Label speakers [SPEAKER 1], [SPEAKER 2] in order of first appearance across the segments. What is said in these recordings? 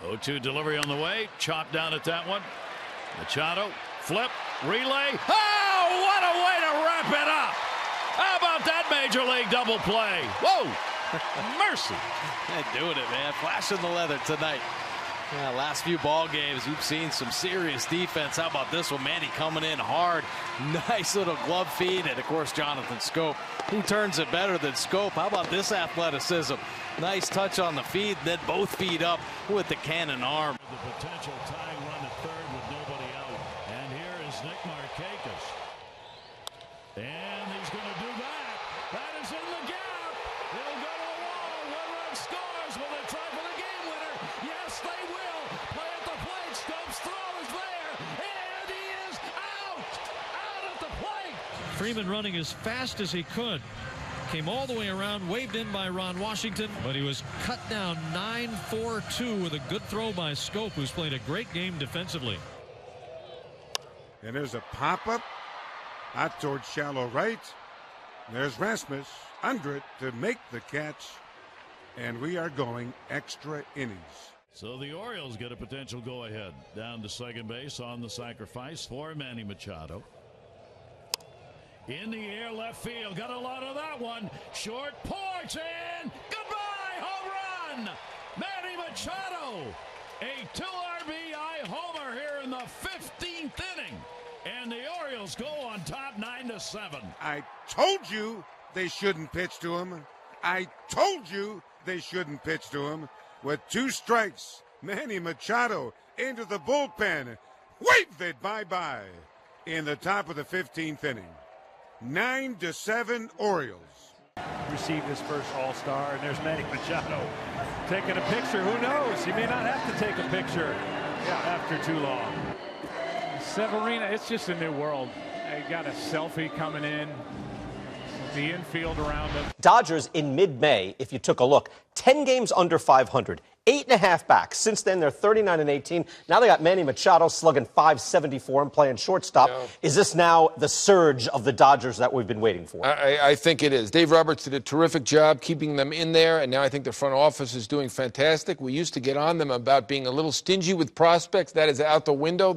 [SPEAKER 1] 0-2 delivery on the way. Chopped down at that one. Machado, flip, relay. Oh, what a way to wrap it up. How about that major league double play? Whoa, mercy.
[SPEAKER 2] Doing it, man. Flashing the leather tonight. Yeah, last few ball games, we've seen some serious defense. How about this one? Manny coming in hard. Nice little glove feed. And, of course, Jonathan Schoop. Who turns it better than Schoop? How about this athleticism? Nice touch on the feed, then both feet up with the cannon arm.
[SPEAKER 1] The potential tying run at third with nobody out. And here is Nick Markakis. And he's going to do that. That is in the gap. It'll go to a wall. One-run scores. Will they try for the game winner? Yes, they will. Play at the plate. Schoop's throw is there. And he is out. Out at the plate.
[SPEAKER 3] Freeman running as fast as he could. Came all the way around, waved in by Ron Washington, but he was cut down 9-4-2 with a good throw by Schoop, who's played a great game defensively.
[SPEAKER 4] And there's a pop-up out towards shallow right. There's Rasmus under it to make the catch, and we are going extra innings.
[SPEAKER 1] So the Orioles get a potential go-ahead. Down to second base on the sacrifice for Manny Machado. In the air, left field. Got a lot of that one. Short porch and goodbye, home run. Manny Machado. A 2 RBI homer here in the 15th inning. And the Orioles go on top 9-7.
[SPEAKER 4] I told you they shouldn't pitch to him. I told you they shouldn't pitch to him. With 2 strikes, Manny Machado into the bullpen. Wave it bye-bye in the top of the 15th inning. 9-7 Orioles.
[SPEAKER 5] Received his first All-Star, and there's Manny Machado taking a picture. Who knows? He may not have to take a picture after too long. Severino, it's just a new world. They got a selfie coming in. The infield around him.
[SPEAKER 6] Dodgers in mid-May, if you took a look, 10 games under 500. 8.5 back. Since then, they're 39-18. Now they got Manny Machado slugging .574 and playing shortstop. Yeah. Is this now the surge of the Dodgers that we've been waiting for?
[SPEAKER 7] I think it is. Dave Roberts did a terrific job keeping them in there, and now I think the front office is doing fantastic. We used to get on them about being a little stingy with prospects. That is out the window.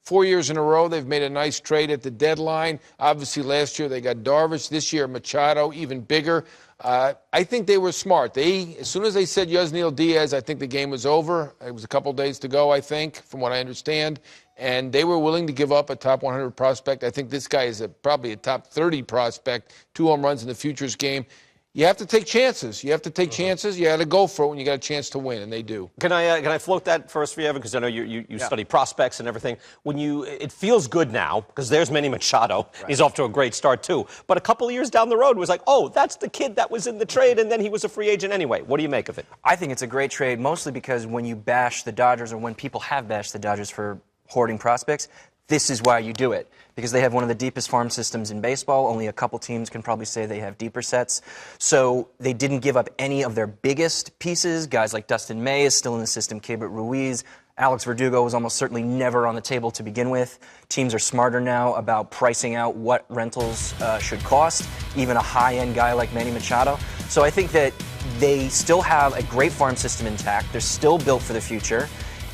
[SPEAKER 7] 4 years in a row, they've made a nice trade at the deadline. Obviously, last year they got Darvish. This year, Machado, even bigger. I think they were smart. As soon as they said Yasniel Diaz, I think the game was over. It was a couple days to go, I think, from what I understand. And they were willing to give up a top 100 prospect. I think this guy is probably a top 30 prospect, 2 home runs in the futures game. You have to take chances. You have to take chances. You got to go for it when you got a chance to win, and they do.
[SPEAKER 6] Can I float that first for you, Evan? Because I know you study prospects and everything. It feels good now because there's Manny Machado. Right. He's off to a great start too. But a couple of years down the road, it was like, oh, that's the kid that was in the trade, and then he was a free agent anyway. What do you make of it?
[SPEAKER 8] I think it's a great trade, mostly because when you bash the Dodgers, or when people have bashed the Dodgers for hoarding prospects, this is why you do it, because they have one of the deepest farm systems in baseball. Only a couple teams can probably say they have deeper sets. So they didn't give up any of their biggest pieces. Guys like Dustin May is still in the system, Keibert Ruiz. Alex Verdugo was almost certainly never on the table to begin with. Teams are smarter now about pricing out what rentals should cost, even a high-end guy like Manny Machado. So I think that they still have a great farm system intact. They're still built for the future.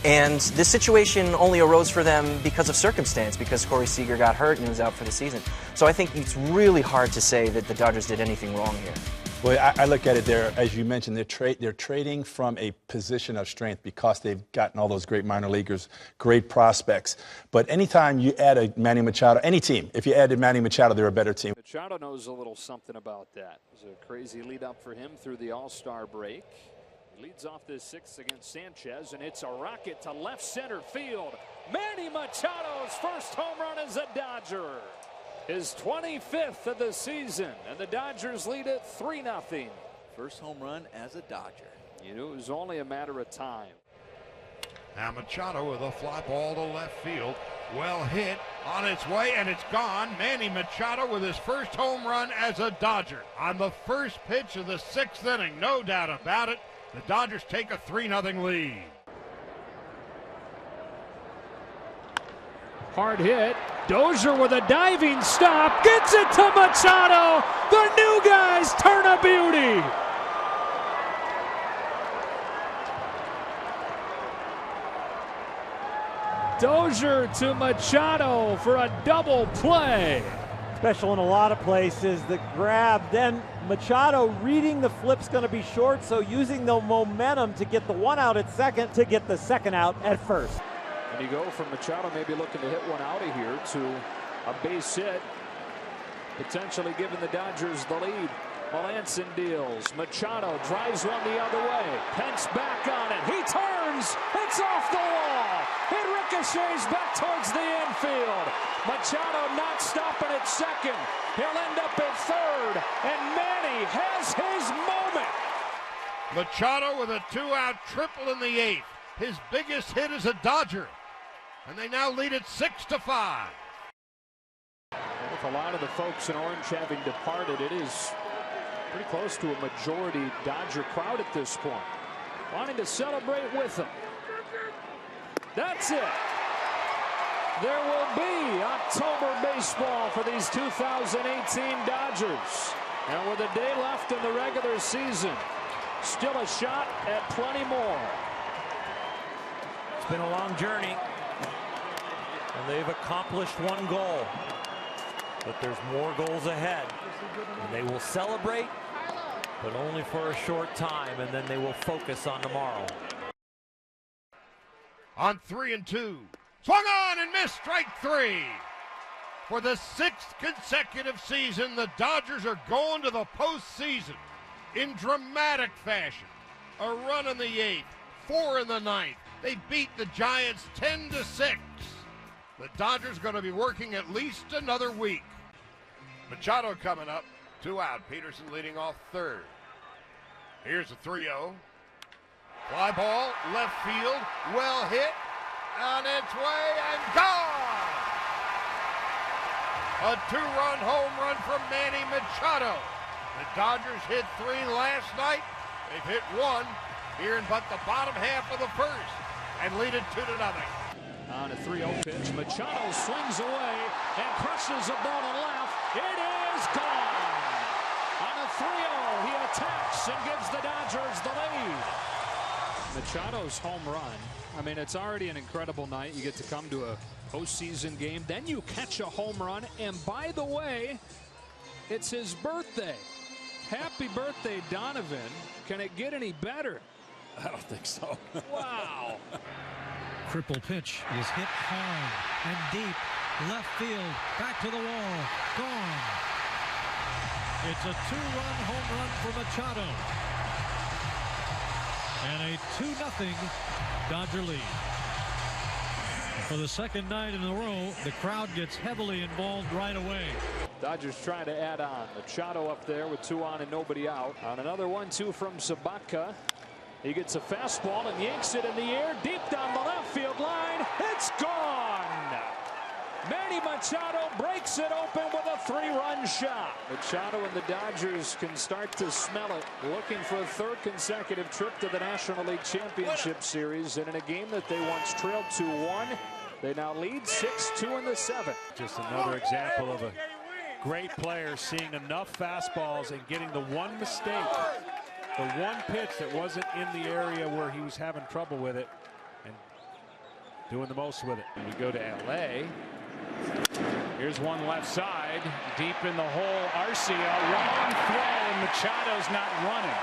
[SPEAKER 8] And this situation only arose for them because of circumstance, because Corey Seager got hurt and was out for the season. So I think it's really hard to say that the Dodgers did anything wrong here.
[SPEAKER 9] Well, I look at it there, as you mentioned, they're trading from a position of strength because they've gotten all those great minor leaguers, great prospects. But anytime you add a Manny Machado, any team, if you added Manny Machado, they're a better team.
[SPEAKER 10] Machado knows a little something about that. It was a crazy lead up for him through the All-Star break. Leads off the 6th against Sanchez, and it's a rocket to left center field. Manny Machado's first home run as a Dodger. His 25th of the season, and the Dodgers lead it 3-0.
[SPEAKER 2] First home run as a Dodger.
[SPEAKER 10] You knew it was only a matter of time.
[SPEAKER 11] Now Machado with a fly ball to left field. Well hit, on its way, and it's gone. Manny Machado with his first home run as a Dodger. On the first pitch of the 6th inning, no doubt about it. The Dodgers take a 3-0 lead.
[SPEAKER 5] Hard hit. Dozier with a diving stop. Gets it to Machado. The new guys turn a beauty. Dozier to Machado for a double play.
[SPEAKER 12] Special in a lot of places. The grab, then Machado reading the flip's going to be short, so using the momentum to get the one out at second to get the second out at first.
[SPEAKER 10] And you go from Machado maybe looking to hit one out of here to a base hit, potentially giving the Dodgers the lead. Melanson deals. Machado drives one the other way. Pence back on it. He turns. It's off the wall. It ricochets back towards the infield. Machado not stopping at second. He'll end up at third. And Manny has his moment.
[SPEAKER 11] Machado with a 2-out triple in the 8th. His biggest hit as a Dodger. And they now lead it 6-5.
[SPEAKER 10] With a lot of the folks in orange having departed, it is pretty close to a majority Dodger crowd at this point, wanting to celebrate with them. That's it. There will be October baseball for these 2018 Dodgers. And with a day left in the regular season, still a shot at plenty more.
[SPEAKER 12] It's been a long journey, and they've accomplished one goal. But there's more goals ahead. And they will celebrate, but only for a short time, and then they will focus on tomorrow.
[SPEAKER 11] On 3-2. Swung on and missed, strike 3. For the 6th consecutive season, the Dodgers are going to the postseason in dramatic fashion. A run in the 8th, 4 in the 9th. They beat the Giants 10-6. The Dodgers going to be working at least another week. Machado coming up, 2 out. Peterson leading off third. Here's a 3-0. Fly ball, left field, well hit, on its way and gone! A 2-run home run from Manny Machado. The Dodgers hit 3 last night. They've hit 1 here in but the bottom half of the first and lead it 2-0.
[SPEAKER 10] On a 3-0 pitch, Machado swings away and crushes a ball to left. It is gone. On a 3-0, he attacks and gives the Dodgers the lead. Machado's home run, I mean, it's already an incredible night. You get to come to a postseason game, then you catch a home run, and by the way, it's his birthday. Happy birthday, Donovan. Can it get any better?
[SPEAKER 3] I don't think so.
[SPEAKER 10] Wow.
[SPEAKER 3] Triple pitch is hit hard and deep. Left field, back to the wall, gone. It's a 2-run home run for Machado. And a 2-0 Dodger lead. For the second night in a row, the crowd gets heavily involved right away.
[SPEAKER 10] Dodgers trying to add on. Machado up there with 2 on and nobody out. On another 1-2 from Sabatka. He gets a fastball and yanks it in the air deep down the left field line. It's gone. Manny Machado breaks it open with a 3-run shot. Machado and the Dodgers can start to smell it, looking for a 3rd consecutive trip to the National League Championship Series. And in a game that they once trailed 2-1, they now lead 6-2 in the 7th.
[SPEAKER 5] Just another example of a great player seeing enough fastballs and getting the one mistake, the one pitch that wasn't in the area where he was having trouble with it, and doing the most with it. And we go to LA. Here's one left side, deep in the hole. Arcia, wrong throw, and Machado's not running.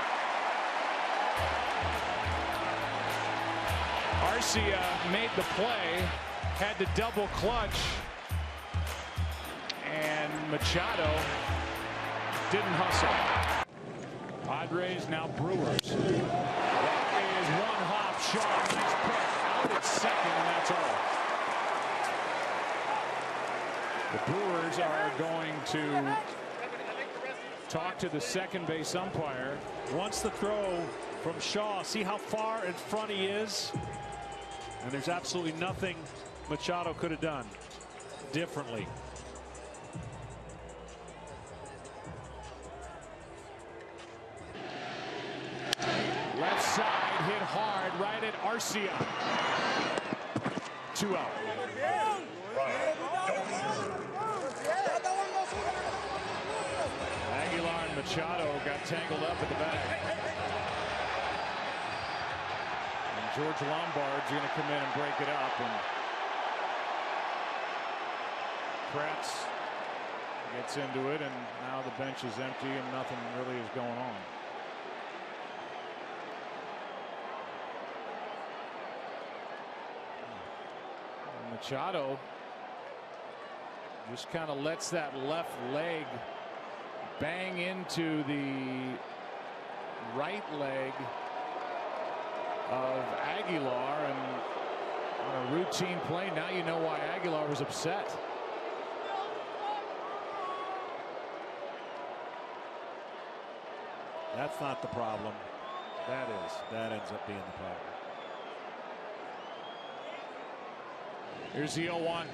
[SPEAKER 5] Arcia made the play, had to double clutch, and Machado didn't hustle. Padres now Brewers. That is one hop shot. Nice pick out at second, and that's all. The Brewers are going to talk to the second base umpire. Wants the throw from Shaw. See how far in front he is? And there's absolutely nothing Machado could have done differently. Left side hit hard right at Arcia. 2 out. Aguilar and Machado got tangled up at the back. And George Lombard's going to come in and break it up. And Kratz gets into it, and now the bench is empty and nothing really is going on. And Machado just kind of lets that left leg bang into the right leg of Aguilar, and on a routine play, now you know why Aguilar was upset.
[SPEAKER 13] That's not the problem. That ends up being the problem.
[SPEAKER 5] Here's the 0-1.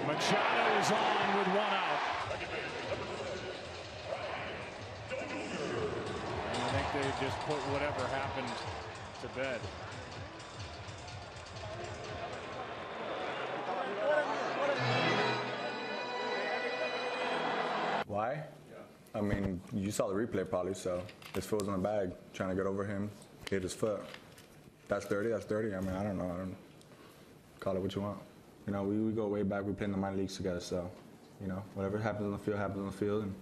[SPEAKER 5] Machado is on with 1 out. And I think they just put whatever happened to bed.
[SPEAKER 14] Why? I mean, you saw the replay probably, so his foot was in the bag, trying to get over him, hit his foot. That's dirty, that's dirty. I mean, I don't know. Call it what you want. You know, we go way back. We played in the minor leagues together, so, you know, whatever happens on the field happens on the field, and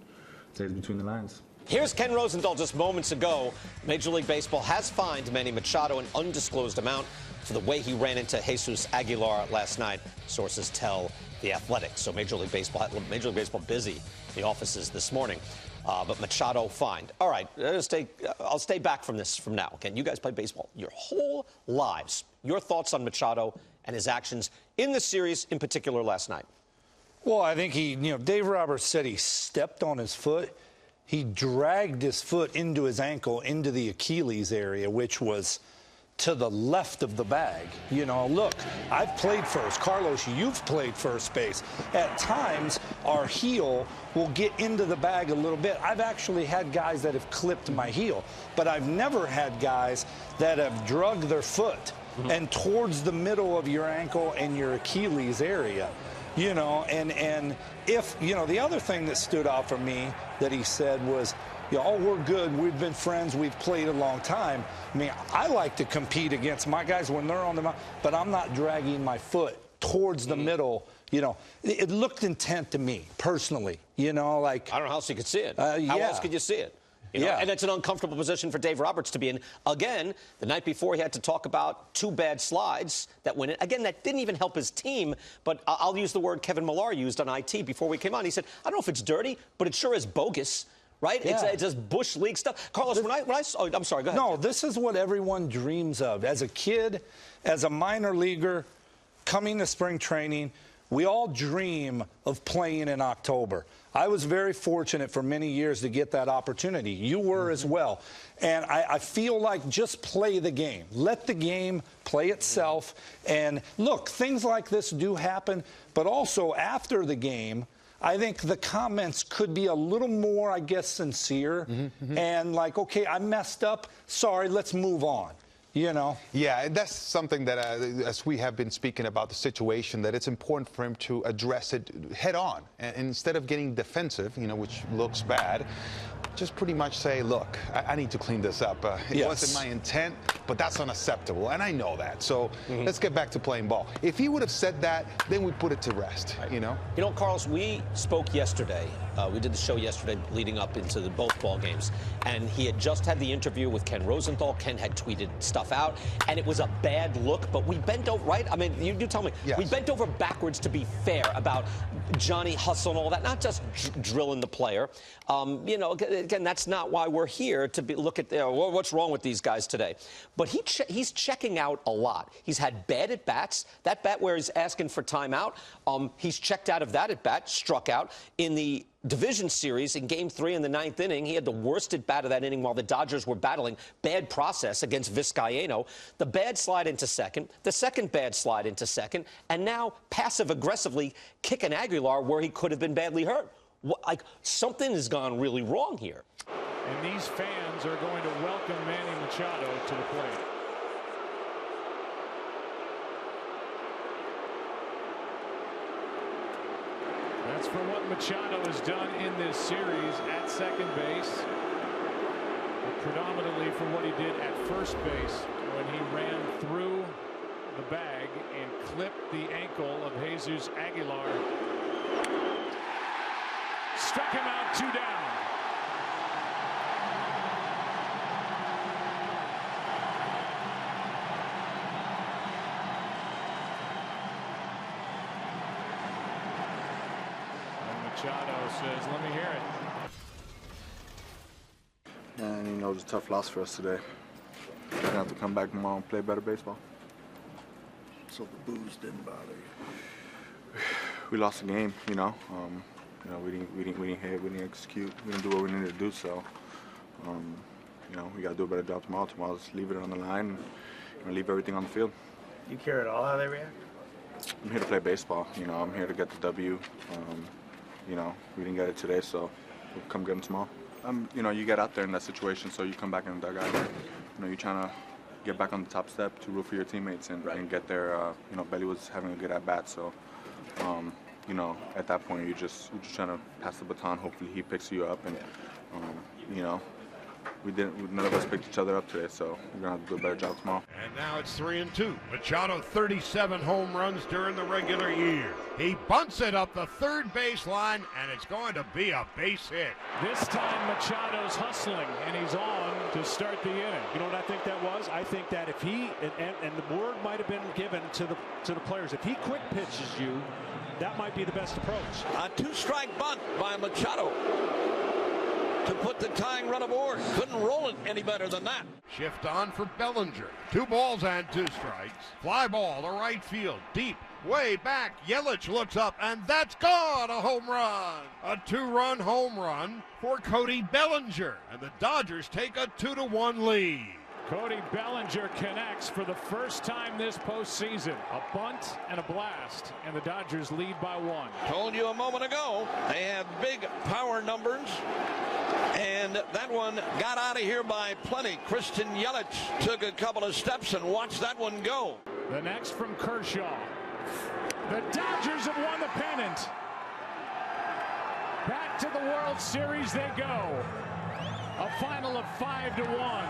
[SPEAKER 14] stays between the lines.
[SPEAKER 6] Here's Ken Rosenthal just moments ago. Major League Baseball has fined Manny Machado an undisclosed amount for the way he ran into Jesus Aguilar last night, sources tell The Athletic. So Major League Baseball busy the offices this morning. But Machado fined. All right, I'll stay back from this from now. Okay, you guys play baseball your whole lives. Your thoughts on Machado and his actions in the series, in particular last night?
[SPEAKER 15] Well, I think Dave Roberts said he stepped on his foot. He dragged his foot into his ankle, into the Achilles area, which was to the left of the bag. You know, look, I've played first. Carlos, you've played first base. At times, our heel will get into the bag a little bit. I've actually had guys that have clipped my heel, but I've never had guys that have drugged their foot and towards the middle of your ankle and your Achilles area. You know, and if, the other thing that stood out for me that he said was, oh, we're good. We've been friends. We've played a long time. I mean, I like to compete against my guys when they're on the mound, but I'm not dragging my foot towards the middle. You know, it looked intent to me, personally. Like.
[SPEAKER 6] I don't know how else you could see it. How else could you see it? And it's an uncomfortable position for Dave Roberts to be in. Again, the night before he had to talk about 2 bad slides that went in. Again, that didn't even help his team, but I'll use the word Kevin Millar used on IT before we came on. He said, I don't know if it's dirty, but it sure is bogus. Right? Yeah. It's just Bush League stuff. Carlos, I'm sorry, go ahead.
[SPEAKER 15] No, this is what everyone dreams of. As a kid, as a minor leaguer, coming to spring training, we all dream of playing in October. I was very fortunate for many years to get that opportunity. You were as well. And I feel like just play the game. Let the game play itself. And look, things like this do happen, but also after the game, I think the comments could be a little more, I guess, sincere and like, okay, I messed up. Sorry, let's move on.
[SPEAKER 16] Yeah, that's something that, as we have been speaking about the situation, that it's important for him to address it head on. And instead of getting defensive, which looks bad, just pretty much say, look, I need to clean this up. It wasn't my intent, but that's unacceptable. And I know that. So let's get back to playing ball. If he would have said that, then we put it to rest,
[SPEAKER 6] Carlos, we spoke yesterday. We did the show yesterday leading up into both ball games. And he had just had the interview with Ken Rosenthal. Ken had tweeted stuff out. And it was a bad look. But we bent over, right? I mean, you tell me. Yes. We bent over backwards to be fair about Johnny Hustle and all that. Not just drilling the player. Again, that's not why we're here to look at what's wrong with these guys today. But he's checking out a lot. He's had bad at-bats. That bat where he's asking for timeout, he's checked out of that at-bat, struck out. In the division series in Game 3 in the 9th inning, he had the worst at-bat of that inning while the Dodgers were battling. Bad process against Vizcaíno. The bad slide into second, the second bad slide into second, and now passive-aggressively kicking Aguilar where he could have been badly hurt. Like, something has gone really wrong here.
[SPEAKER 5] And these fans are going to welcome Manny Machado to the plate. That's for what Machado has done in this series at second base, but predominantly for what he did at first base when he ran through the bag and clipped the ankle of Jesus Aguilar
[SPEAKER 10] struck him out, 2 down. Machado says, let me hear it.
[SPEAKER 14] And you know, it was a tough loss for us today. We're gonna have to come back tomorrow and play better baseball.
[SPEAKER 17] So the booze didn't bother you?
[SPEAKER 14] We lost the game, you know. You know, we didn't hit, we didn't execute, we didn't do what we needed to do. So, you know, we gotta do a better job tomorrow. Tomorrow, just leave it on the line and leave everything on the field.
[SPEAKER 17] You care at all how they react?
[SPEAKER 14] I'm here to play baseball. You know, I'm here to get the W. You know, we didn't get it today, so we'll come get them tomorrow. You know, you get out there in that situation, so you come back in the dugout. You know, you're trying to get back on the top step to root for your teammates and get there. You know, Belly was having a good at bat, so you know, at that point you're just trying to pass the baton. Hopefully he picks you up, and you know, none of us picked each other up today, so we're gonna have to do a better job tomorrow.
[SPEAKER 11] And now it's 3-2. Machado 37 home runs during the regular year. He bunts it up the third base line, and it's going to be a base hit.
[SPEAKER 10] This time Machado's hustling, and he's on to start the inning. You know what I think that was? I think that if he, and the word might have been given to the players, if he quick pitches you, that might be the best approach.
[SPEAKER 18] A 2-strike bunt by Machado to put the tying run aboard. Couldn't roll it any better than that.
[SPEAKER 11] Shift on for Bellinger. 2 balls and 2 strikes. Fly ball to right field. Deep. Way back. Yelich looks up, and that's gone. A home run. A 2-run home run for Cody Bellinger. And the Dodgers take a 2-1 lead.
[SPEAKER 10] Cody Bellinger connects for the first time this postseason. A bunt and a blast, and the Dodgers lead by 1.
[SPEAKER 18] Told you a moment ago, they have big power numbers. And that one got out of here by plenty. Christian Yelich took a couple of steps and watched that one go.
[SPEAKER 10] The next from Kershaw. The Dodgers have won the pennant. Back to the World Series they go. A final of 5-1.